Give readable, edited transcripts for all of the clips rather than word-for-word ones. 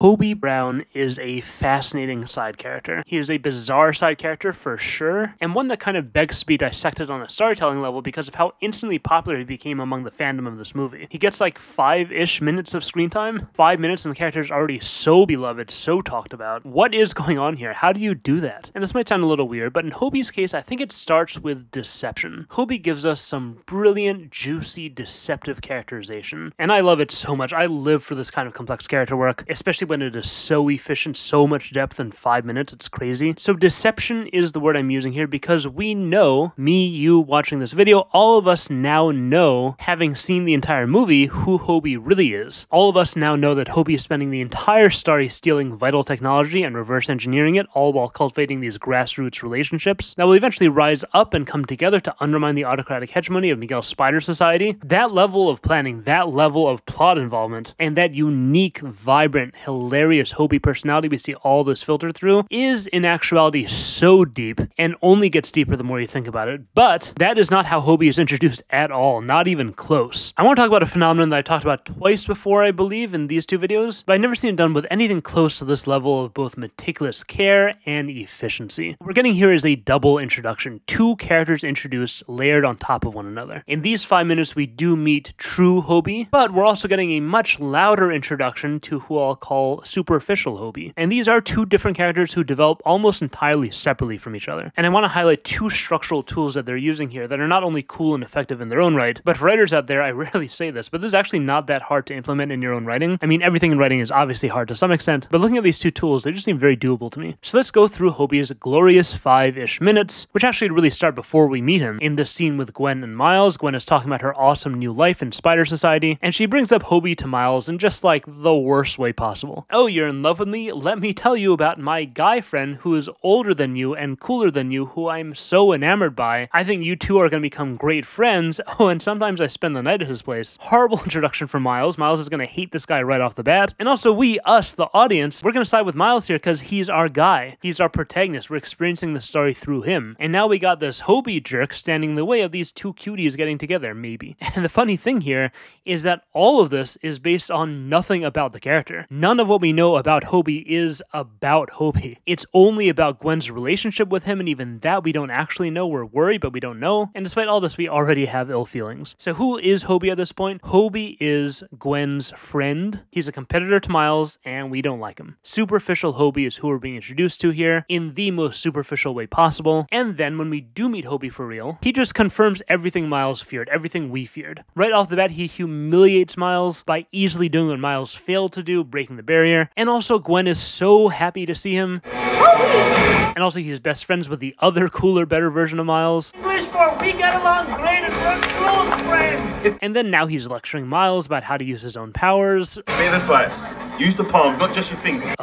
Hobie Brown is a fascinating side character. He is a bizarre side character for sure, and one that kind of begs to be dissected on a storytelling level because of how instantly popular he became among the fandom of this movie. He gets like 5-ish minutes of screen time, 5 minutes, and the character is already so beloved, so talked about. What is going on here? How do you do that? And this might sound a little weird, but in Hobie's case, I think it starts with deception. Hobie gives us some brilliant, juicy, deceptive characterization, and I love it so much. I live for this kind of complex character work, especially when it is so efficient, so much depth in 5 minutes, it's crazy. So deception is the word I'm using here because we know, me, you watching this video, all of us now know, having seen the entire movie, who Hobie really is. All of us now know that Hobie is spending the entire story stealing vital technology and reverse engineering it, all while cultivating these grassroots relationships that will eventually rise up and come together to undermine the autocratic hegemony of Miguel's Spider Society. That level of planning, that level of plot involvement, and that unique, vibrant, hilarious Hobie personality we see all this filtered through is in actuality so deep and only gets deeper the more you think about it. But that is not how Hobie is introduced at all, not even close. I want to talk about a phenomenon that I talked about twice before, I believe, in these two videos, but I've never seen it done with anything close to this level of both meticulous care and efficiency. What we're getting here is a double introduction, two characters introduced layered on top of one another. In these 5 minutes we do meet true Hobie, but we're also getting a much louder introduction to who I'll call superficial Hobie. And these are two different characters who develop almost entirely separately from each other. And I want to highlight two structural tools that they're using here that are not only cool and effective in their own right, but for writers out there, I rarely say this, but this is actually not that hard to implement in your own writing. I mean, everything in writing is obviously hard to some extent, but looking at these two tools, they just seem very doable to me. So let's go through Hobie's glorious 5-ish minutes, which actually really start before we meet him in this scene with Gwen and Miles. Gwen is talking about her awesome new life in Spider Society, and she brings up Hobie to Miles in just like the worst way possible. Oh, you're in love with me? Let me tell you about my guy friend who is older than you and cooler than you, who I'm so enamored by. I think you two are going to become great friends. Oh, and sometimes I spend the night at his place. Horrible introduction for Miles. Miles is going to hate this guy right off the bat. And also we, us, the audience, we're going to side with Miles here because he's our guy. He's our protagonist. We're experiencing the story through him. And now we got this Hobie jerk standing in the way of these two cuties getting together, maybe. And the funny thing here is that all of this is based on nothing about the character. None of what we know about Hobie is about Hobie. It's only about Gwen's relationship with him, and even that we don't actually know. We're worried, but we don't know. And despite all this, we already have ill feelings. So who is Hobie at this point? Hobie is Gwen's friend. He's a competitor to Miles, and we don't like him. Superficial Hobie is who we're being introduced to here in the most superficial way possible. And then when we do meet Hobie for real, he just confirms everything Miles feared, everything we feared. Right off the bat, he humiliates Miles by easily doing what Miles failed to do, breaking the barrier. And also Gwen is so happy to see him. And also he's best friends with the other cooler, better version of Miles. English for we get along great and we're close friends. And then now he's lecturing Miles about how to use his own powers. Main advice, use the palm, not just your finger.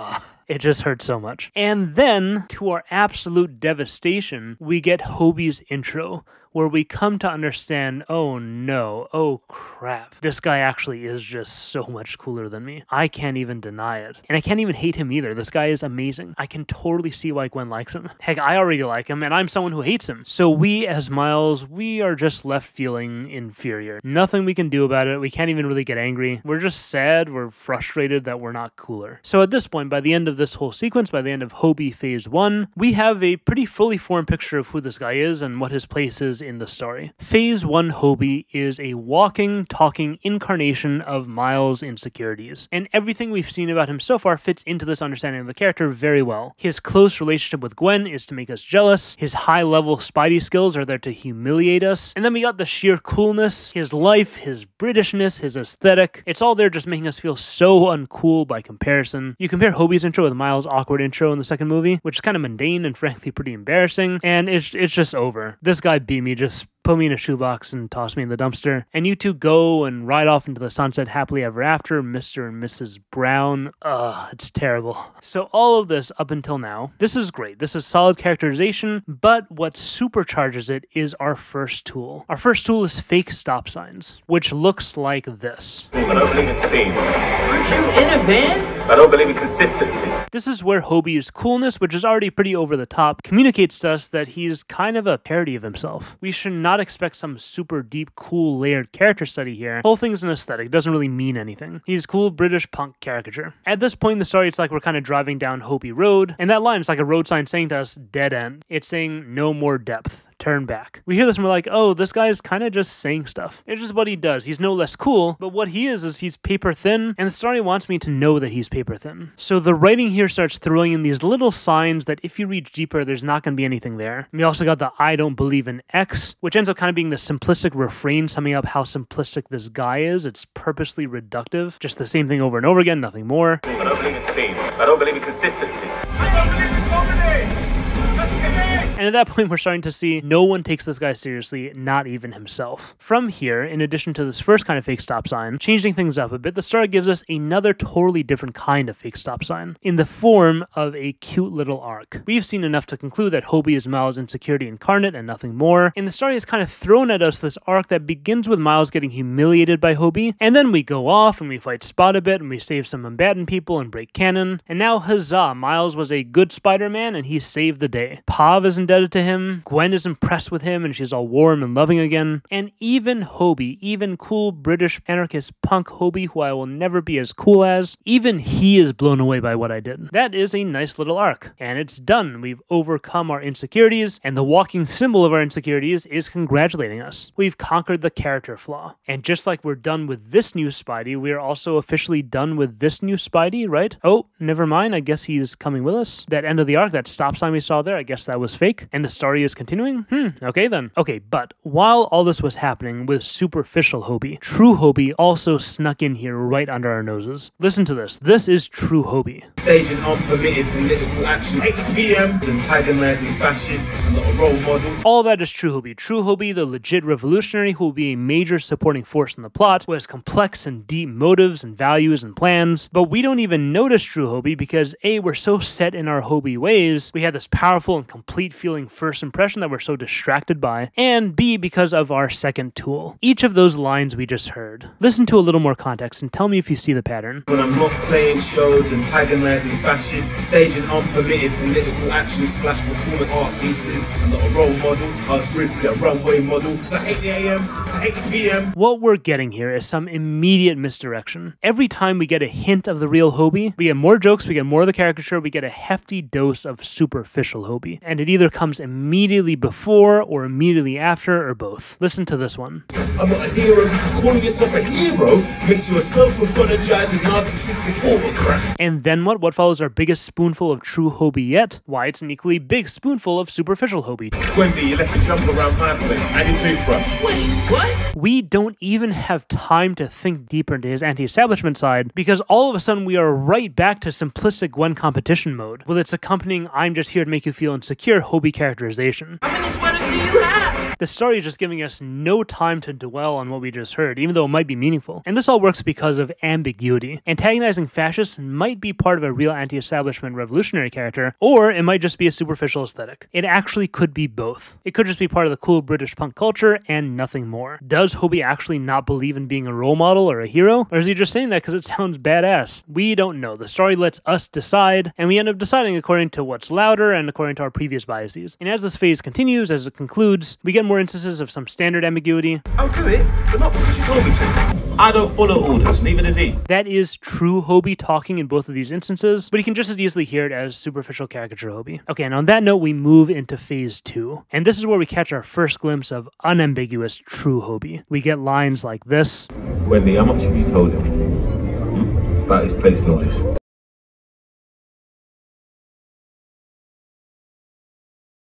It just hurts so much. And then, to our absolute devastation, we get Hobie's intro, where we come to understand, oh no, oh crap, this guy actually is just so much cooler than me. I can't even deny it. And I can't even hate him either. This guy is amazing. I can totally see why Gwen likes him. Heck, I already like him, and I'm someone who hates him. So we, as Miles, we are just left feeling inferior. Nothing we can do about it. We can't even really get angry. We're just sad, we're frustrated that we're not cooler. So at this point, by the end of this whole sequence, by the end of Hobie Phase 1, we have a pretty fully formed picture of who this guy is and what his place is in the story. Phase 1 Hobie is a walking, talking incarnation of Miles' insecurities, and everything we've seen about him so far fits into this understanding of the character very well. His close relationship with Gwen is to make us jealous, his high-level Spidey skills are there to humiliate us, and then we got the sheer coolness, his life, his Britishness, his aesthetic. It's all there just making us feel so uncool by comparison. You compare Hobie's intro with Miles' awkward intro in the second movie, which is kind of mundane and frankly pretty embarrassing, and it's just over. This guy beat me. Just put me in a shoebox and toss me in the dumpster. And you two go and ride off into the sunset happily ever after, Mr. and Mrs. Brown. Ugh, it's terrible. So all of this up until now, this is great. This is solid characterization, but what supercharges it is our first tool. Our first tool is fake stop signs, which looks like this. I don't believe in theme. Aren't you in a band? I don't believe in consistency. This is where Hobie's coolness, which is already pretty over the top, communicates to us that he's kind of a parody of himself. We should not not expect some super deep, cool, layered character study here. The whole thing's an aesthetic, doesn't really mean anything. He's cool British punk caricature. At this point in the story, it's like we're kind of driving down Hobie Road, and that line is like a road sign saying to us, dead end. It's saying no more depth. Turn back. We hear this and we're like, oh, this guy's kind of just saying stuff. It's just what he does. He's no less cool, but what he is he's paper thin, and the story wants me to know that he's paper thin. So the writing here starts throwing in these little signs that if you reach deeper, there's not going to be anything there. We also got the I don't believe in X, which ends up kind of being the simplistic refrain summing up how simplistic this guy is. It's purposely reductive. Just the same thing over and over again, nothing more. I don't believe in theme. I don't believe in consistency. I don't believe in comedy. Just kidding. And at that point, we're starting to see no one takes this guy seriously, not even himself. From here, in addition to this first kind of fake stop sign, changing things up a bit, the story gives us another totally different kind of fake stop sign, in the form of a cute little arc. We've seen enough to conclude that Hobie is Miles' insecurity incarnate and nothing more, and the story has kind of thrown at us this arc that begins with Miles getting humiliated by Hobie, and then we go off and we fight Spot a bit, and we save some Mbaton people and break canon, and now huzzah, Miles was a good Spider-Man and he saved the day. Pav is indebted to him, Gwen is impressed with him and she's all warm and loving again, and even Hobie, even cool British anarchist punk Hobie, who I will never be as cool as, even he is blown away by what I did. That is a nice little arc, and it's done. We've overcome our insecurities, and the walking symbol of our insecurities is congratulating us. We've conquered the character flaw, and just like we're done with this new Spidey, we are also officially done with this new Spidey, right? Oh, never mind, I guess he's coming with us. That end of the arc, that stop sign we saw there, I guess that was fake, and the story is continuing? Okay then. Okay, but while all this was happening with superficial Hobie, true Hobie also snuck in here right under our noses. Listen to this. This is true Hobie. Staging unpermitted political action, 8 p.m. antagonizing fascists, not a role model. All that is true Hobie. True Hobie, the legit revolutionary who will be a major supporting force in the plot, who has complex and deep motives and values and plans. But we don't even notice true Hobie because A, we're so set in our Hobie ways, we had this powerful and complete feeling first impression that we're so distracted by, and B, because of our second tool. Each of those lines we just heard. Listen to a little more context and tell me if you see the pattern. When I'm not playing shows, antagonizing fascists, staging unpermitted political action / performing art pieces, not a role model, I was briefly a runway model, at 8 a.m., 8 p.m. What we're getting here is some immediate misdirection. Every time we get a hint of the real Hobie, we get more jokes, we get more of the caricature, we get a hefty dose of superficial Hobie. And it either comes immediately before or immediately after or both. Listen to this one. I'm not a hero because calling yourself a hero makes you a self-apologizing narcissistic autocrat. And then what? What follows our biggest spoonful of true Hobie yet? Why, it's an equally big spoonful of superficial Hobie. Wendy, you left your jumper around my place and your toothbrush. Wait, what? We don't even have time to think deeper into his anti-establishment side because all of a sudden we are right back to simplistic Gwen competition mode with its accompanying I'm just here to make you feel insecure Hobie characterization. How many sweaters do you have? The story is just giving us no time to dwell on what we just heard, even though it might be meaningful. And this all works because of ambiguity. Antagonizing fascists might be part of a real anti-establishment revolutionary character, or it might just be a superficial aesthetic. It actually could be both. It could just be part of the cool British punk culture and nothing more. Does Hobie actually not believe in being a role model or a hero? Or is he just saying that because it sounds badass? We don't know. The story lets us decide, and we end up deciding according to what's louder and according to our previous biases. And as this phase continues, as it concludes, we get more instances of some standard ambiguity. I'll do it, but not because you told me to. I don't follow orders, neither does he. That is true Hobie talking in both of these instances, but you can just as easily hear it as superficial caricature Hobie. Okay, and on that note, we move into phase 2. And this is where we catch our first glimpse of unambiguous true Hobie. We get lines like this. Wendy, how much have you told him? About his place and all this?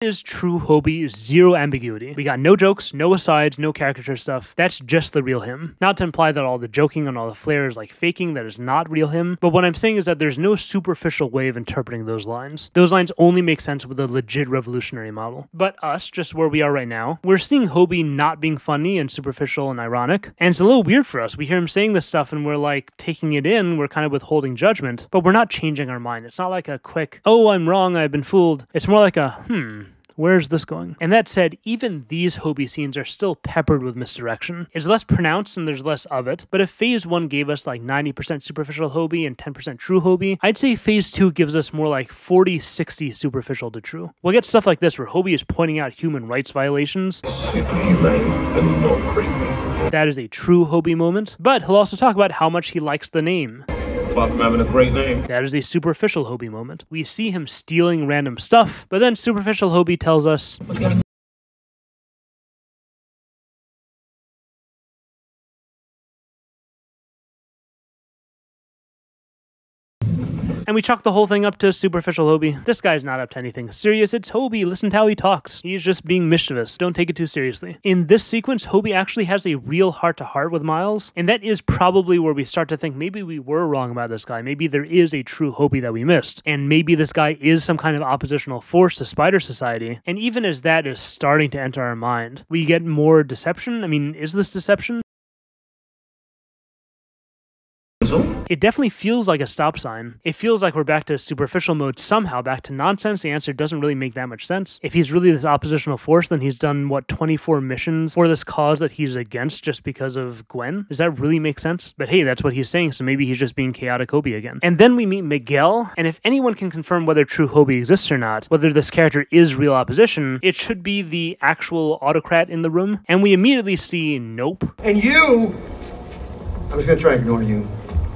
Is true Hobie, zero ambiguity. We got no jokes, no asides, no caricature stuff. That's just the real him. Not to imply that all the joking and all the flair is like faking, that is not real him, but what I'm saying is that there's no superficial way of interpreting those lines. Those lines only make sense with a legit revolutionary model. But us, just where we are right now, we're seeing Hobie not being funny and superficial and ironic, and it's a little weird for us. We hear him saying this stuff and we're like taking it in, we're kind of withholding judgment, but we're not changing our mind. It's not like a quick, oh, I'm wrong, I've been fooled. It's more like a, Where's this going? And that said, even these Hobie scenes are still peppered with misdirection. It's less pronounced and there's less of it, but if Phase 1 gave us like 90% superficial Hobie and 10% true Hobie, I'd say Phase 2 gives us more like 40-60 superficial to true. We'll get stuff like this where Hobie is pointing out human rights violations. Humane and not creepy. That is a true Hobie moment, but he'll also talk about how much he likes the name. Apart from having a great name. That is a superficial Hobie moment. We see him stealing random stuff, but then superficial Hobie tells us, and we chalk the whole thing up to superficial Hobie. This guy's not up to anything serious. It's Hobie. Listen to how he talks. He's just being mischievous. Don't take it too seriously. In this sequence, Hobie actually has a real heart-to-heart with Miles, and that is probably where we start to think maybe we were wrong about this guy. Maybe there is a true Hobie that we missed, and maybe this guy is some kind of oppositional force to Spider Society. And even as that is starting to enter our mind, we get more deception. I mean, is this deception? It definitely feels like a stop sign. It feels like we're back to superficial mode somehow, back to nonsense. The answer doesn't really make that much sense. If he's really this oppositional force, then he's done, what, 24 missions for this cause that he's against just because of Gwen? Does that really make sense? But hey, that's what he's saying, so maybe he's just being chaotic Hobie again. And then we meet Miguel, and if anyone can confirm whether true Hobie exists or not, whether this character is real opposition, it should be the actual autocrat in the room. And we immediately see nope. And you, I'm just gonna try and ignore you.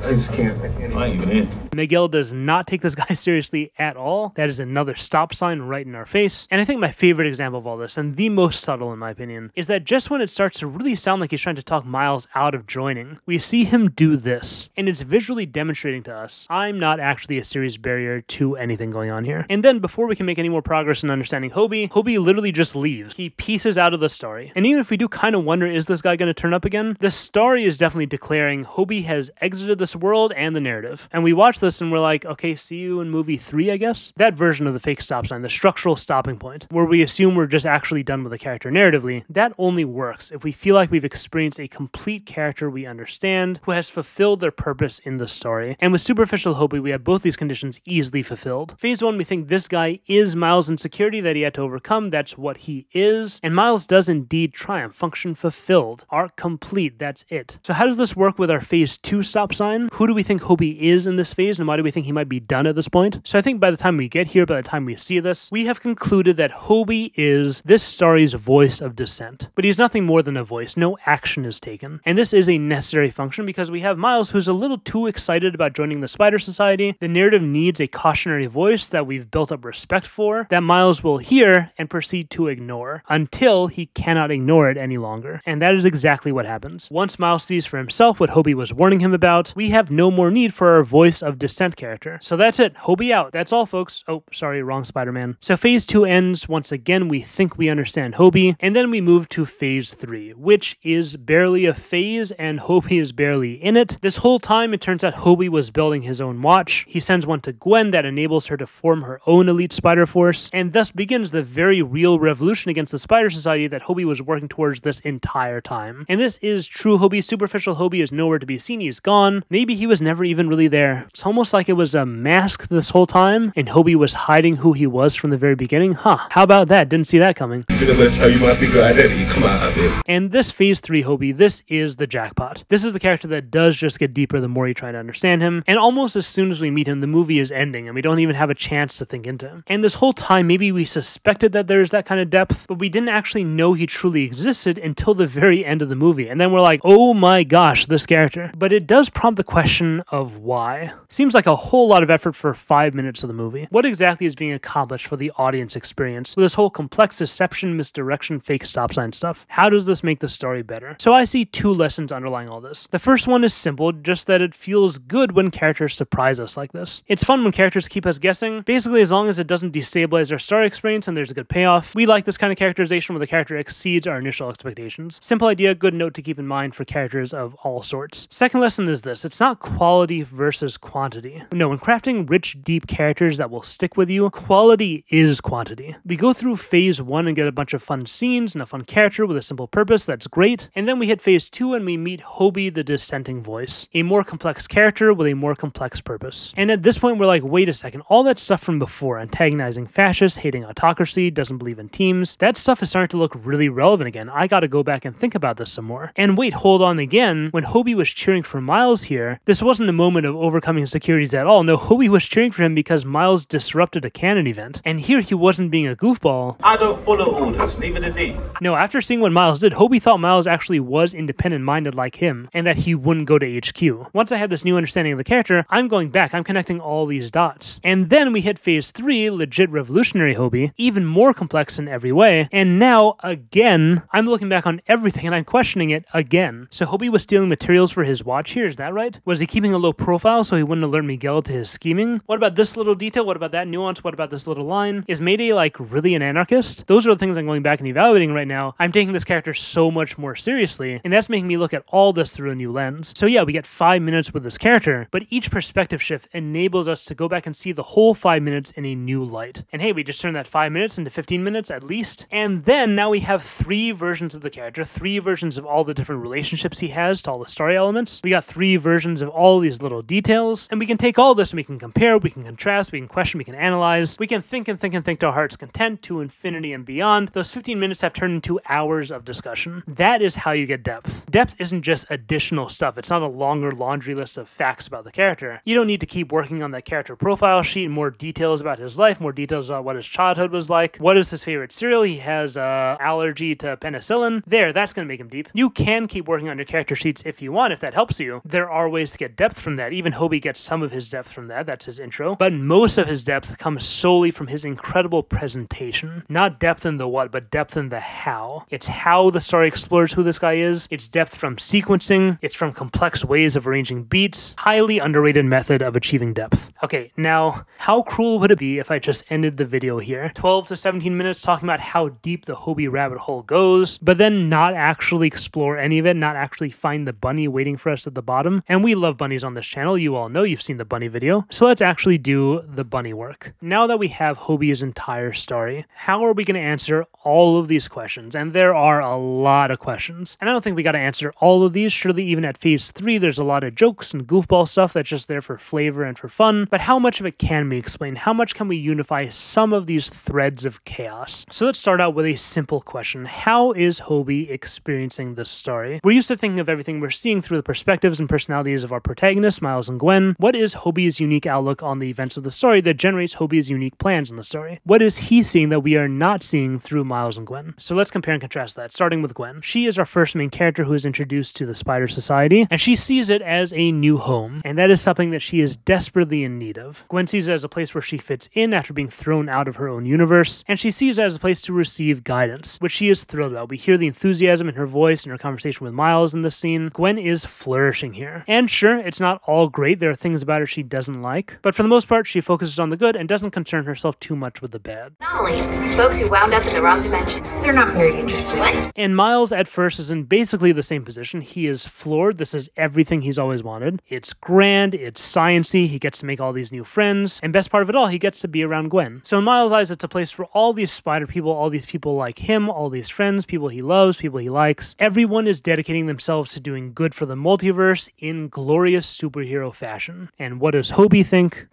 I just can't. I can't I ain't even in. Miguel does not take this guy seriously at all. That is another stop sign right in our face. And I think my favorite example of all this, and the most subtle in my opinion, is that just when it starts to really sound like he's trying to talk Miles out of joining, we see him do this. And it's visually demonstrating to us, I'm not actually a serious barrier to anything going on here. And then before we can make any more progress in understanding Hobie, Hobie literally just leaves. He pieces out of the story. And even if we do kind of wonder, is this guy going to turn up again? The story is definitely declaring Hobie has exited this world and the narrative. And we watch this and we're like, okay, see you in movie 3, I guess? That version of the fake stop sign, the structural stopping point, where we assume we're just actually done with the character narratively, that only works if we feel like we've experienced a complete character we understand, who has fulfilled their purpose in the story. And with superficial Hobie, we have both these conditions easily fulfilled. Phase 1, we think this guy is Miles' insecurity that he had to overcome. That's what he is. And Miles does indeed triumph, function fulfilled, arc complete, that's it. So how does this work with our Phase 2 stop sign? Who do we think Hobie is in this phase, and why do we think he might be done at this point? So I think by the time we get here, by the time we see this, we have concluded that Hobie is this story's voice of dissent. But he's nothing more than a voice. No action is taken. And this is a necessary function because we have Miles who's a little too excited about joining the Spider Society. The narrative needs a cautionary voice that we've built up respect for, that Miles will hear and proceed to ignore until he cannot ignore it any longer. And that is exactly what happens. Once Miles sees for himself what Hobie was warning him about, we have no more need for our voice of dissent character. So that's it. Hobie out. That's all, folks. Oh, sorry, wrong Spider-Man. So phase 2 ends. Once again, we think we understand Hobie, and then we move to phase 3, which is barely a phase, and Hobie is barely in it. This whole time, it turns out Hobie was building his own watch. He sends one to Gwen that enables her to form her own elite spider force, and thus begins the very real revolution against the Spider Society that Hobie was working towards this entire time. And this is true Hobie. Superficial Hobie is nowhere to be seen. He's gone. Maybe he was never even really there. It's almost like it was a mask this whole time, and Hobie was hiding who he was from the very beginning. Huh. How about that? Didn't see that coming. I'm gonna show you my secret identity. Come out of it. And this phase 3 Hobie, this is the jackpot. This is the character that does just get deeper the more you try to understand him. And almost as soon as we meet him, the movie is ending, and we don't even have a chance to think into him. And this whole time, maybe we suspected that there's that kind of depth, but we didn't actually know he truly existed until the very end of the movie. And then we're like, oh my gosh, this character. But it does prompt the question of why. Seems like a whole lot of effort for 5 minutes of the movie. What exactly is being accomplished for the audience experience with this whole complex deception, misdirection, fake stop sign stuff? How does this make the story better? So I see 2 lessons underlying all this. The first one is simple, just that it feels good when characters surprise us like this. It's fun when characters keep us guessing. Basically, as long as it doesn't destabilize our story experience and there's a good payoff, we like this kind of characterization where the character exceeds our initial expectations. Simple idea, good note to keep in mind for characters of all sorts. Second lesson is this. It's not quality versus quantity quantity. No, when crafting rich, deep characters that will stick with you, quality is quantity. We go through phase 1 and get a bunch of fun scenes and a fun character with a simple purpose, that's great. And then we hit phase 2 and we meet Hobie the dissenting voice, a more complex character with a more complex purpose. And at this point we're like, wait a second, all that stuff from before, antagonizing fascists, hating autocracy, doesn't believe in teams, that stuff is starting to look really relevant again. I gotta go back and think about this some more. And wait, hold on again, when Hobie was cheering for Miles here, this wasn't a moment of overcoming insecurities at all. No, Hobie was cheering for him because Miles disrupted a canon event. And here he wasn't being a goofball. I don't follow orders, neither does he. No, after seeing what Miles did, Hobie thought Miles actually was independent-minded like him, and that he wouldn't go to HQ. Once I have this new understanding of the character, I'm going back, I'm connecting all these dots. And then we hit phase 3, legit revolutionary Hobie, even more complex in every way, and now, again, I'm looking back on everything and I'm questioning it again. So Hobie was stealing materials for his watch here, is that right? Was he keeping a low profile so he wouldn't alert Miguel to his scheming? What about this little detail? What about that nuance? What about this little line? Is Mayday like really an anarchist? Those are the things I'm going back and evaluating right now. I'm taking this character so much more seriously, and that's making me look at all this through a new lens. So yeah, we get 5 minutes with this character, but each perspective shift enables us to go back and see the whole 5 minutes in a new light. And hey, we just turned that 5 minutes into 15 minutes at least. And then now we have 3 versions of the character, 3 versions of all the different relationships he has to all the story elements. We got 3 versions of all these little details, and we can take all this and we can compare, we can contrast, we can question, we can analyze, we can think and think and think to our heart's content to infinity and beyond. Those 15 minutes have turned into hours of discussion. That is how you get depth. Depth isn't just additional stuff. It's not a longer laundry list of facts about the character. You don't need to keep working on that character profile sheet, more details about his life, more details about what his childhood was like, what is his favorite cereal, he has allergy to penicillin. There, that's going to make him deep. You can keep working on your character sheets if you want, if that helps you. There are ways to get depth from that. Even Hobie gets some of his depth from that. That's his intro. But most of his depth comes solely from his incredible presentation. Not depth in the what, but depth in the how. It's how the story explores who this guy is. It's depth from sequencing. It's from complex ways of arranging beats. Highly underrated method of achieving depth. Okay, now, how cruel would it be if I just ended the video here? 12 to 17 minutes talking about how deep the Hobie rabbit hole goes, but then not actually explore any of it, not actually find the bunny waiting for us at the bottom. And we love bunnies on this channel. You all know, you've seen the bunny video. So let's actually do the bunny work. Now that we have Hobie's entire story, how are we going to answer all of these questions? And there are a lot of questions. And I don't think we got to answer all of these. Surely even at phase 3, there's a lot of jokes and goofball stuff that's just there for flavor and for fun. But how much of it can we explain? How much can we unify some of these threads of chaos? So let's start out with a simple question. How is Hobie experiencing this story? We're used to thinking of everything we're seeing through the perspectives and personalities of our protagonists, Miles and Gwen. What is Hobie's unique outlook on the events of the story that generates Hobie's unique plans in the story? What is he seeing that we are not seeing through Miles and Gwen? So let's compare and contrast that, starting with Gwen. She is our first main character who is introduced to the Spider Society, and she sees it as a new home, and that is something that she is desperately in need of. Gwen sees it as a place where she fits in after being thrown out of her own universe, and she sees it as a place to receive guidance, which she is thrilled about. We hear the enthusiasm in her voice and her conversation with Miles in this scene. Gwen is flourishing here. And sure, it's not all great. There are things about her she doesn't like, but for the most part, she focuses on the good and doesn't concern herself too much with the bad. Anomalies. Folks who wound up in the wrong dimension. They're not very interested. What? And Miles at first is in basically the same position. He is floored. This is everything he's always wanted. It's grand, it's sciencey, he gets to make all these new friends, and best part of it all, he gets to be around Gwen. So in Miles' eyes, it's a place where all these spider people, all these people like him, all these friends, people he loves, people he likes, everyone is dedicating themselves to doing good for the multiverse in glorious superhero fashion. And what does Hobie think?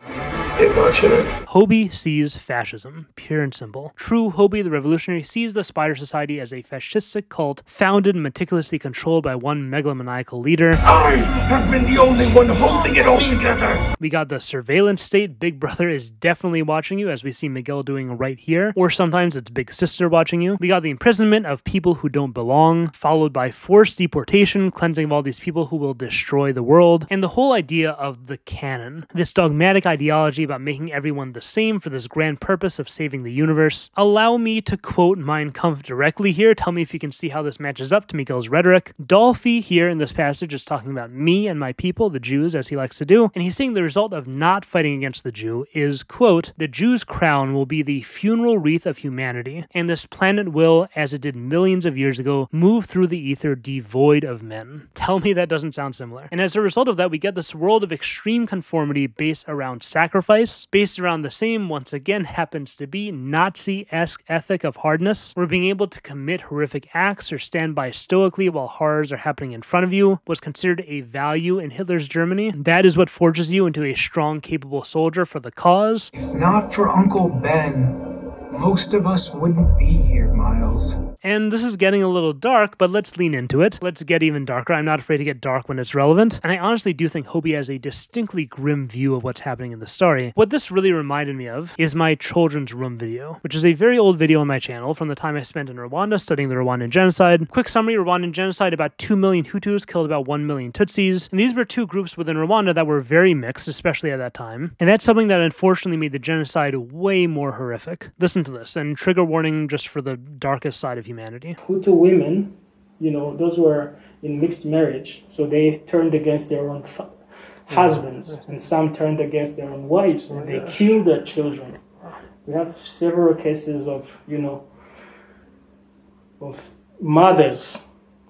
Hobie sees fascism, pure and simple. True Hobie the Revolutionary sees the Spider Society as a fascistic cult founded and meticulously controlled by one megalomaniacal leader. I have been the only one holding it all together. We got the surveillance state. Big Brother is definitely watching you, as we see Miguel doing right here. Or sometimes it's Big Sister watching you. We got the imprisonment of people who don't belong, followed by forced deportation, cleansing of all these people who will destroy the world, and the whole idea of the canon. This dogmatic ideology about making everyone the same for this grand purpose of saving the universe. Allow me to quote Mein Kampf directly here. Tell me if you can see how this matches up to Miguel's rhetoric. Dolphy here in this passage is talking about me and my people, the Jews, as he likes to do, and he's saying the result of not fighting against the Jew is, quote, the Jew's crown will be the funeral wreath of humanity, and this planet will, as it did millions of years ago, move through the ether devoid of men. Tell me that doesn't sound similar. And as a result of that, we get this world of extreme conformity based around sacrifice, based around the same, once again, happens to be Nazi-esque ethic of hardness, where being able to commit horrific acts or stand by stoically while horrors are happening in front of you was considered a value in Hitler's Germany. That is what forges you into a strong, capable soldier for the cause. If not for Uncle Ben, most of us wouldn't be here, Miles. And this is getting a little dark, but let's lean into it. Let's get even darker. I'm not afraid to get dark when it's relevant. And I honestly do think Hobie has a distinctly grim view of what's happening in the story. What this really reminded me of is my Children's Room video, which is a very old video on my channel from the time I spent in Rwanda studying the Rwandan genocide. Quick summary: Rwandan genocide, about 2 million Hutus killed about 1 million Tutsis. And these were two groups within Rwanda that were very mixed, especially at that time. And that's something that unfortunately made the genocide way more horrific. Listen to this, and trigger warning just for the darkest side of humanity. Hutu women, those were in mixed marriage, so they turned against their own husbands, and some turned against their own wives, and they killed their children. We have several cases of, of mothers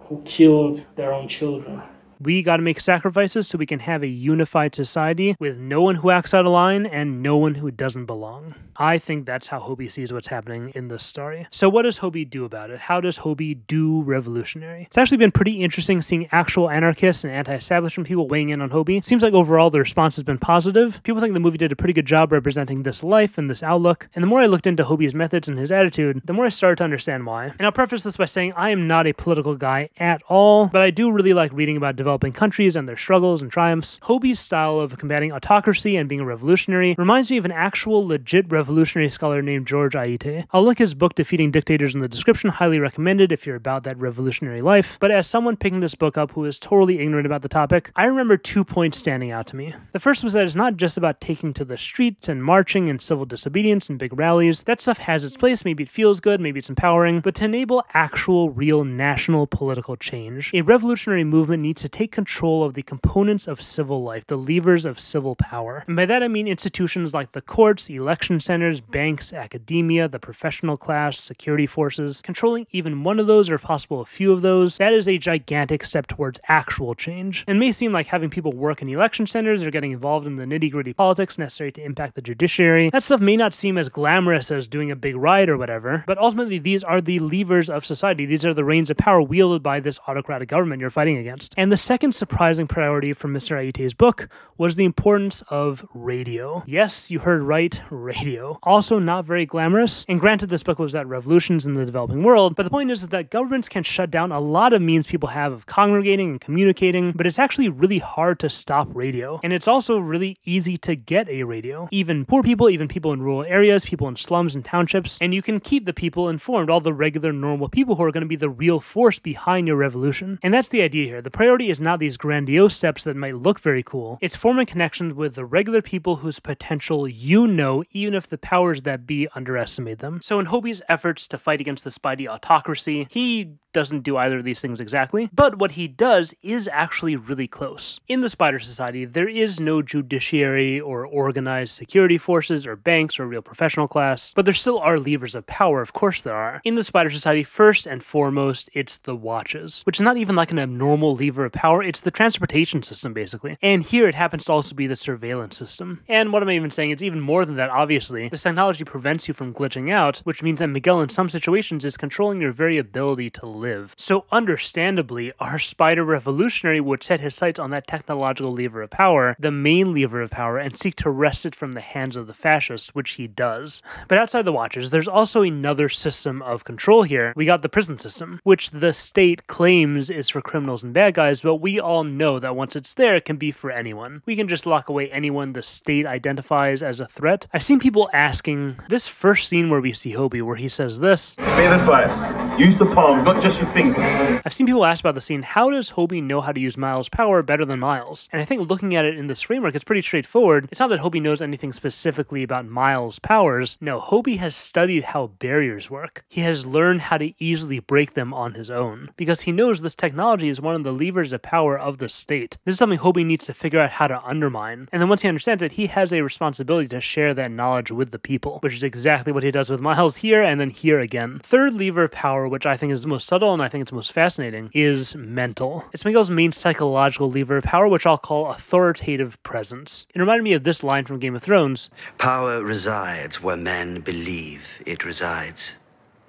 who killed their own children. We gotta make sacrifices so we can have a unified society with no one who acts out of line and no one who doesn't belong. I think that's how Hobie sees what's happening in this story. So what does Hobie do about it? How does Hobie do revolutionary? It's actually been pretty interesting seeing actual anarchists and anti-establishment people weighing in on Hobie. Seems like overall the response has been positive. People think the movie did a pretty good job representing this life and this outlook. And the more I looked into Hobie's methods and his attitude, the more I started to understand why. And I'll preface this by saying I am not a political guy at all, but I do really like reading about developing countries and their struggles and triumphs. Hobie's style of combating autocracy and being a revolutionary reminds me of an actual legit revolutionary scholar named George Aite. I'll link his book Defeating Dictators in the description, highly recommended if you're about that revolutionary life. But as someone picking this book up who is totally ignorant about the topic, I remember 2 points standing out to me. The first was that it's not just about taking to the streets and marching and civil disobedience and big rallies. That stuff has its place, maybe it feels good, maybe it's empowering, but to enable actual, real national political change, a revolutionary movement needs to take control of the components of civil life, the levers of civil power. And by that I mean institutions like the courts, election centers, banks, academia, the professional class, security forces. Controlling even one of those, or if possible a few of those, that is a gigantic step towards actual change. It may seem like having people work in election centers or getting involved in the nitty-gritty politics necessary to impact the judiciary. That stuff may not seem as glamorous as doing a big riot or whatever, but ultimately these are the levers of society. These are the reins of power wielded by this autocratic government you're fighting against. And the second surprising priority from Mr. Aite's book was the importance of radio. Yes, you heard right, radio. Also not very glamorous, and granted this book was about revolutions in the developing world, but the point is that governments can shut down a lot of means people have of congregating and communicating, but it's actually really hard to stop radio. And it's also really easy to get a radio. Even poor people, even people in rural areas, people in slums and townships, and you can keep the people informed, all the regular normal people who are going to be the real force behind your revolution. And that's the idea here. The priority is not these grandiose steps that might look very cool. It's forming connections with the regular people whose potential you know, even if the powers that be underestimate them. So in Hobie's efforts to fight against the Spidey autocracy, he doesn't do either of these things exactly, but what he does is actually really close. In the Spider Society, there is no judiciary or organized security forces or banks or real professional class, but there still are levers of power, of course there are. In the Spider Society, first and foremost, it's the watches, which is not even like an abnormal lever of power, it's the transportation system basically. And here it happens to also be the surveillance system. And what am I even saying? It's even more than that, obviously. This technology prevents you from glitching out, which means that Miguel in some situations is controlling your very ability to live. So understandably, our Spider Revolutionary would set his sights on that technological lever of power, the main lever of power, and seek to wrest it from the hands of the fascists, which he does. But outside the watches, there's also another system of control here. We got the prison system, which the state claims is for criminals and bad guys, but we all know that once it's there, it can be for anyone. We can just lock away anyone the state identifies as a threat. I've seen people asking, this first scene where we see Hobie, where he says this, Bit of advice, use the palm, not just just you think. I've seen people ask about the scene, how does Hobie know how to use Miles' power better than Miles? And I think looking at it in this framework, it's pretty straightforward. It's not that Hobie knows anything specifically about Miles' powers. No, Hobie has studied how barriers work. He has learned how to easily break them on his own, because he knows this technology is one of the levers of power of the state. This is something Hobie needs to figure out how to undermine. And then once he understands it, he has a responsibility to share that knowledge with the people, which is exactly what he does with Miles here and then here again. Third lever of power, which I think is the most subtle and I think it's most fascinating, is mental. It's Miguel's main psychological lever of power, which I'll call authoritative presence. It reminded me of this line from Game of Thrones. Power resides where men believe it resides.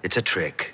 It's a trick,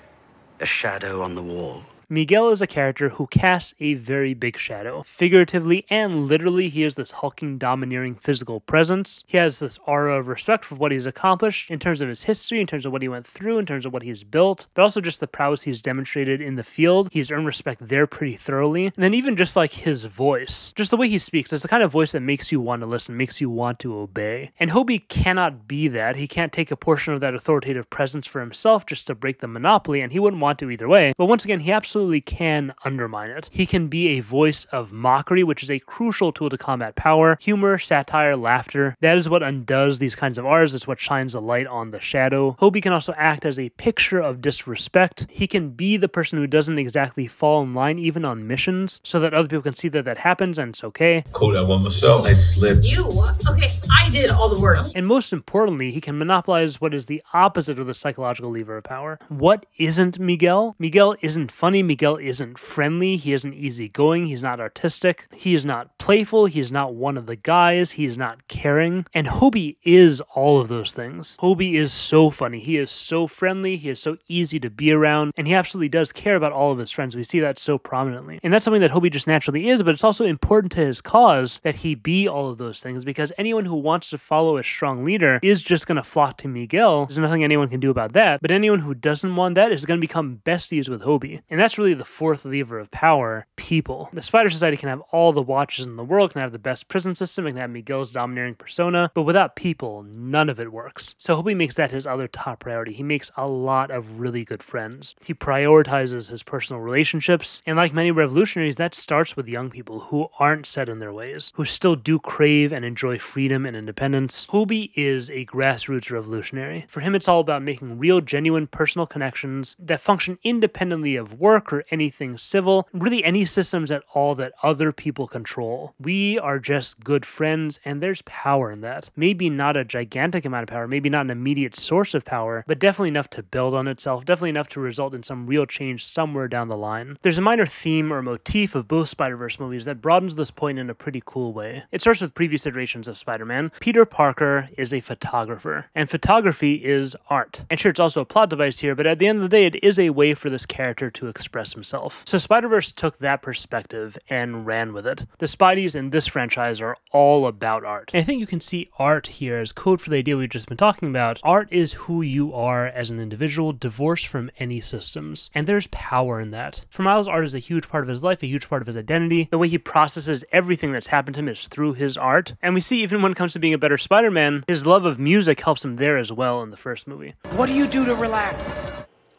a shadow on the wall. Miguel is a character who casts a very big shadow. Figuratively and literally, he is this hulking, domineering physical presence. He has this aura of respect for what he's accomplished in terms of his history, in terms of what he went through, in terms of what he's built, but also just the prowess he's demonstrated in the field. He's earned respect there pretty thoroughly. And then even just like his voice, just the way he speaks, it's the kind of voice that makes you want to listen, makes you want to obey. And Hobie cannot be that. He can't take a portion of that authoritative presence for himself just to break the monopoly, and he wouldn't want to either way. But once again, he absolutely can undermine it. He can be a voice of mockery, which is a crucial tool to combat power. Humor, satire, laughter. That is what undoes these kinds of R's. It's what shines a light on the shadow. Hobie can also act as a picture of disrespect. He can be the person who doesn't exactly fall in line even on missions, so that other people can see that that happens and it's okay. Call that one myself. I slipped. You? Okay, I did all the work. And most importantly, he can monopolize what is the opposite of the psychological lever of power. What isn't Miguel? Miguel isn't funny. Miguel isn't friendly. He isn't easygoing. He's not artistic. He is not playful. He is not one of the guys. He is not caring. And Hobie is all of those things. Hobie is so funny. He is so friendly. He is so easy to be around. And he absolutely does care about all of his friends. We see that so prominently. And that's something that Hobie just naturally is, but it's also important to his cause that he be all of those things, because anyone who wants to follow a strong leader is just going to flock to Miguel. There's nothing anyone can do about that. But anyone who doesn't want that is going to become besties with Hobie. And that's really the fourth lever of power: people. The Spider Society can have all the watches in the world, can have the best prison system, it can have Miguel's domineering persona, but without people, none of it works. So Hobie makes that his other top priority. He makes a lot of really good friends. He prioritizes his personal relationships, and like many revolutionaries, that starts with young people who aren't set in their ways, who still do crave and enjoy freedom and independence. Hobie is a grassroots revolutionary. For him, it's all about making real, genuine personal connections that function independently of work or anything civil, really any systems at all that other people control. We are just good friends, and there's power in that. Maybe not a gigantic amount of power, maybe not an immediate source of power, but definitely enough to build on itself, definitely enough to result in some real change somewhere down the line. There's a minor theme or motif of both Spider-Verse movies that broadens this point in a pretty cool way. It starts with previous iterations of Spider-Man. Peter Parker is a photographer, and photography is art. And sure, it's also a plot device here, but at the end of the day, it is a way for this character to express himself. So Spider-Verse took that perspective and ran with it. The Spideys in this franchise are all about art. And I think you can see art here as code for the idea we've just been talking about. Art is who you are as an individual, divorced from any systems. And there's power in that. For Miles, art is a huge part of his life, a huge part of his identity. The way he processes everything that's happened to him is through his art. And we see even when it comes to being a better Spider-Man, his love of music helps him there as well in the first movie. What do you do to relax?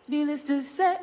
Needless to say,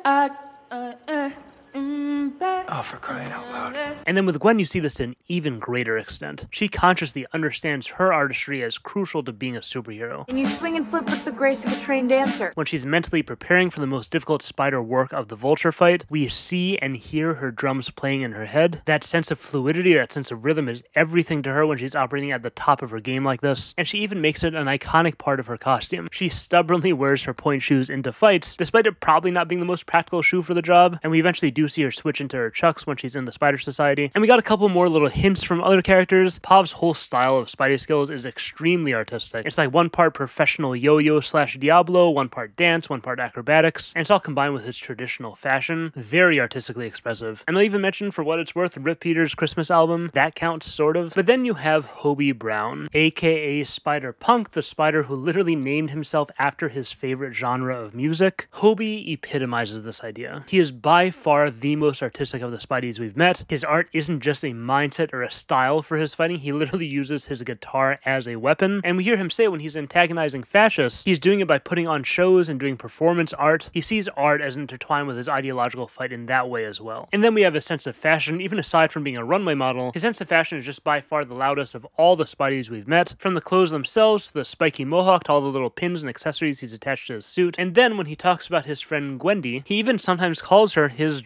Oh, for crying out loud. And then with Gwen, you see this to an even greater extent. She consciously understands her artistry as crucial to being a superhero. And you swing and flip with the grace of a trained dancer. When she's mentally preparing for the most difficult spider work of the Vulture fight, we see and hear her drums playing in her head. That sense of fluidity, that sense of rhythm is everything to her when she's operating at the top of her game like this. And she even makes it an iconic part of her costume. She stubbornly wears her point shoes into fights, despite it probably not being the most practical shoe for the job. And we eventually do see her switch into her chucks when she's in the Spider Society. And we got a couple more little hints from other characters. Pav's whole style of Spidey skills is extremely artistic. It's like one part professional yo-yo / Diablo, one part dance, one part acrobatics, and it's all combined with his traditional fashion. Very artistically expressive. And I'll even mention, for what it's worth, Rip Peters' Christmas album. That counts, sort of. But then you have Hobie Brown, aka Spider-Punk, the spider who literally named himself after his favorite genre of music. Hobie epitomizes this idea. He is by far of the most artistic of the Spideys we've met. His art isn't just a mindset or a style for his fighting, he literally uses his guitar as a weapon, and we hear him say when he's antagonizing fascists, he's doing it by putting on shows and doing performance art. He sees art as intertwined with his ideological fight in that way as well. And then we have his sense of fashion. Even aside from being a runway model, his sense of fashion is just by far the loudest of all the Spideys we've met, from the clothes themselves to the spiky mohawk to all the little pins and accessories he's attached to his suit. And then when he talks about his friend Gwendy, he even sometimes calls her his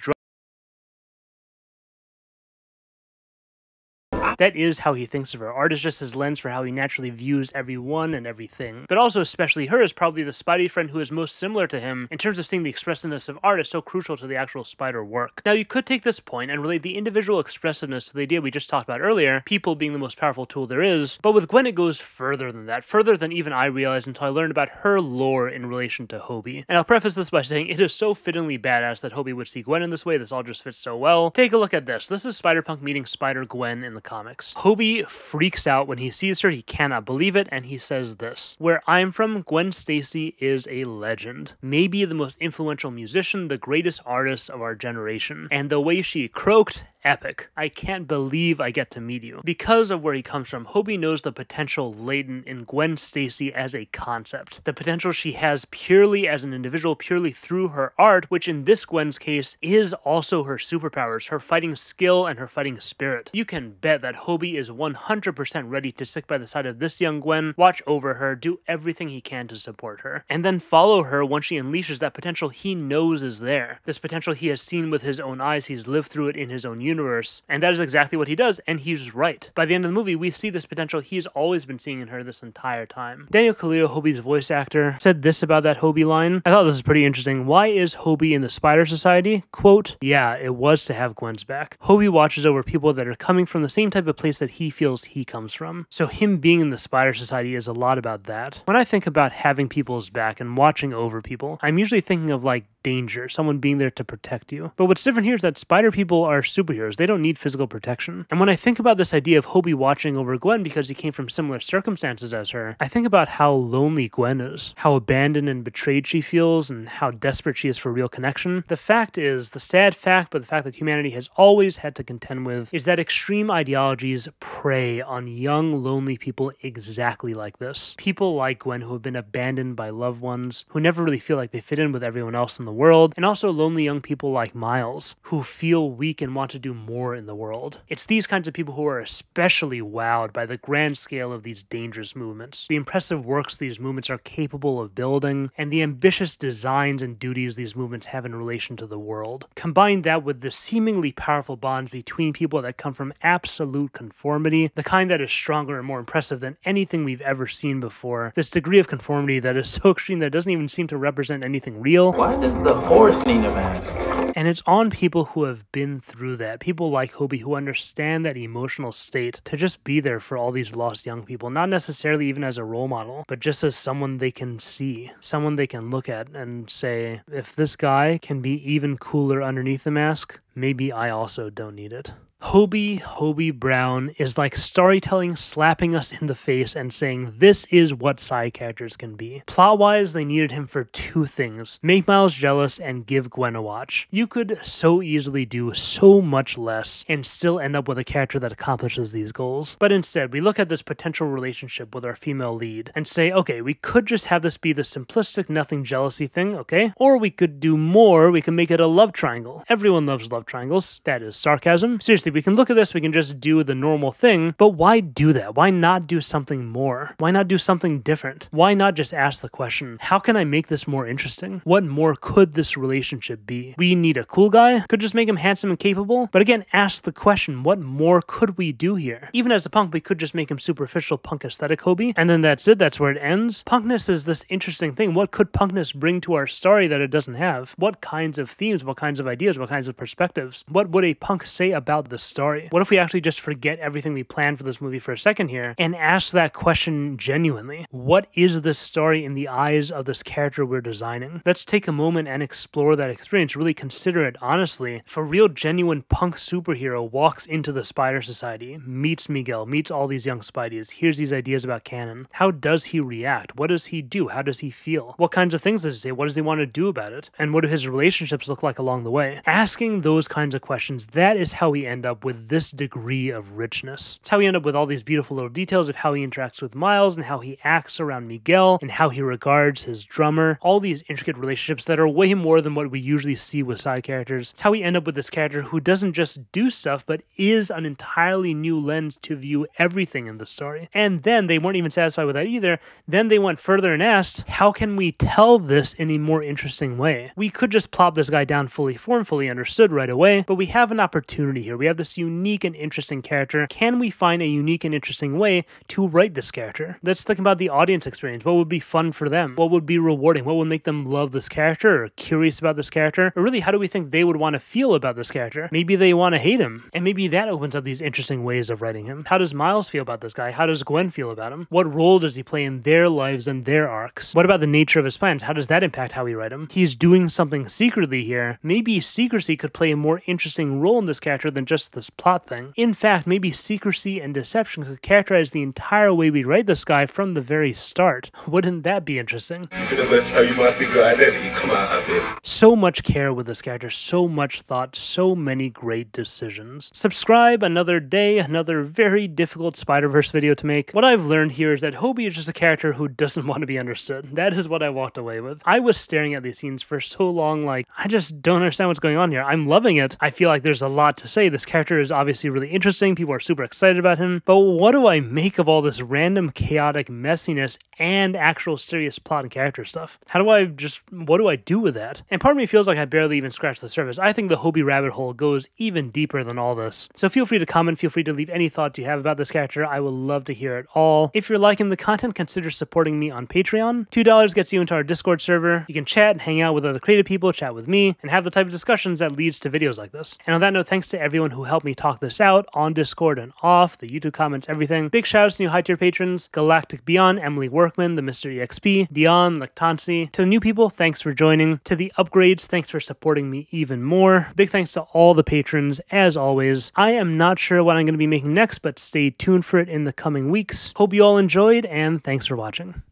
That is how he thinks of her. Art is just his lens for how he naturally views everyone and everything. But also, especially her, is probably the Spidey friend who is most similar to him in terms of seeing the expressiveness of art is so crucial to the actual Spider work. Now, you could take this point and relate the individual expressiveness to the idea we just talked about earlier, people being the most powerful tool there is, but with Gwen it goes further than that, further than even I realized until I learned about her lore in relation to Hobie. And I'll preface this by saying it is so fittingly badass that Hobie would see Gwen in this way. This all just fits so well. Take a look at this. This is Spider-Punk meeting Spider-Gwen in the comics. Hobie freaks out when he sees her, he cannot believe it, and he says this: "Where I'm from, Gwen Stacy is a legend. Maybe the most influential musician, the greatest artist of our generation. And the way she croaked, epic. I can't believe I get to meet you." Because of where he comes from, Hobie knows the potential latent in Gwen Stacy as a concept. The potential she has purely as an individual, purely through her art, which in this Gwen's case is also her superpowers, her fighting skill and her fighting spirit. You can bet that Hobie is 100% ready to stick by the side of this young Gwen, watch over her, do everything he can to support her, and then follow her once she unleashes that potential he knows is there. This potential he has seen with his own eyes, he's lived through it in his own universe, and that is exactly what he does, and he's right. By the end of the movie, we see this potential he's always been seeing in her this entire time. Daniel Kaluuya, Hobie's voice actor, said this about that Hobie line. I thought this was pretty interesting. Why is Hobie in the Spider Society? Quote, "Yeah, it was to have Gwen's back. Hobie watches over people that are coming from the same type of place that he feels he comes from." So him being in the Spider Society is a lot about that. When I think about having people's back and watching over people, I'm usually thinking of like danger, someone being there to protect you. But what's different here is that spider people are superheroes. They don't need physical protection. And when I think about this idea of Hobie watching over Gwen because he came from similar circumstances as her, I think about how lonely Gwen is, how abandoned and betrayed she feels, and how desperate she is for real connection. The fact is, the sad fact, but the fact that humanity has always had to contend with, is that extreme ideologies prey on young, lonely people exactly like this. People like Gwen who have been abandoned by loved ones, who never really feel like they fit in with everyone else in the world, and also lonely young people like Miles, who feel weak and want to do more in the world. It's these kinds of people who are especially wowed by the grand scale of these dangerous movements, the impressive works these movements are capable of building, and the ambitious designs and duties these movements have in relation to the world. Combine that with the seemingly powerful bonds between people that come from absolute conformity, the kind that is stronger and more impressive than anything we've ever seen before. This degree of conformity that is so extreme that it doesn't even seem to represent anything real. Why does the horse need a mask? And it's on people who have been through that, people like Hobie who understand that emotional state, to just be there for all these lost young people, not necessarily even as a role model, but just as someone they can see, someone they can look at and say, if this guy can be even cooler underneath the mask, maybe I also don't need it. Hobie Brown is like storytelling slapping us in the face and saying this is what side characters can be. Plot-wise, they needed him for two things: make Miles jealous and give Gwen a watch. You could so easily do so much less and still end up with a character that accomplishes these goals. But instead, we look at this potential relationship with our female lead and say, okay, we could just have this be the simplistic nothing jealousy thing, okay? Or we could do more, we can make it a love triangle. Everyone loves love triangles. That is sarcasm. Seriously, we can look at this, we can just do the normal thing, but why do that? Why not do something more? Why not do something different? Why not just ask the question, how can I make this more interesting? What more could this relationship be? We need a cool guy? Could just make him handsome and capable? But again, ask the question, what more could we do here? Even as a punk, we could just make him superficial punk aesthetic Hobie, and then that's it, that's where it ends. Punkness is this interesting thing. What could punkness bring to our story that it doesn't have? What kinds of themes, what kinds of ideas, what kinds of perspectives? What would a punk say about the story? What if we actually just forget everything we planned for this movie for a second here and ask that question genuinely? What is this story in the eyes of this character we're designing? Let's take a moment and explore that experience, really consider it honestly. If a real genuine punk superhero walks into the Spider Society, meets Miguel, meets all these young Spideys, hears these ideas about canon, how does he react? What does he do? How does he feel? What kinds of things does he say? What does he want to do about it? And what do his relationships look like along the way? Asking those those kinds of questions, that is how we end up with this degree of richness. It's how we end up with all these beautiful little details of how he interacts with Miles and how he acts around Miguel and how he regards his drummer. All these intricate relationships that are way more than what we usually see with side characters. It's how we end up with this character who doesn't just do stuff, but is an entirely new lens to view everything in the story. And then they weren't even satisfied with that either. Then they went further and asked, how can we tell this in a more interesting way? We could just plop this guy down fully formed, fully understood right away, but we have an opportunity here. We have this unique and interesting character. Can we find a unique and interesting way to write this character? Let's think about the audience experience. What would be fun for them? What would be rewarding? What would make them love this character or curious about this character? Or really, how do we think they would want to feel about this character? Maybe they want to hate him, and maybe that opens up these interesting ways of writing him. How does Miles feel about this guy? How does Gwen feel about him? What role does he play in their lives and their arcs? What about the nature of his plans? How does that impact how we write him? He's doing something secretly here. Maybe secrecy could play a more interesting role in this character than just this plot thing. In fact, maybe secrecy and deception could characterize the entire way we write this guy from the very start. Wouldn't that be interesting? You think I'm gonna show you my secret identity? Come out of it. So much care with this character, so much thought, so many great decisions. Subscribe, another day, another very difficult Spider-Verse video to make. What I've learned here is that Hobie is just a character who doesn't want to be understood. That is what I walked away with. I was staring at these scenes for so long, like, I just don't understand what's going on here. I'm loving it. I feel like there's a lot to say. This character is obviously really interesting. People are super excited about him. But what do I make of all this random chaotic messiness and actual serious plot and character stuff? What do I do with that? And part of me feels like I barely even scratched the surface. I think the Hobie rabbit hole goes even deeper than all this. So feel free to comment, feel free to leave any thoughts you have about this character. I would love to hear it all. If you're liking the content, consider supporting me on Patreon. $2 gets you into our Discord server. You can chat and hang out with other creative people, chat with me, and have the type of discussions that leads to videos like this. And on that note, thanks to everyone who helped me talk this out on Discord and off, the YouTube comments, everything. Big shoutouts to new high tier patrons, Galactic Beyond, Emily Workman, the Mr. EXP, Dion, Lactancy. To the new people, thanks for joining. To the upgrades, thanks for supporting me even more. Big thanks to all the patrons, as always. I am not sure what I'm going to be making next, but stay tuned for it in the coming weeks. Hope you all enjoyed, and thanks for watching.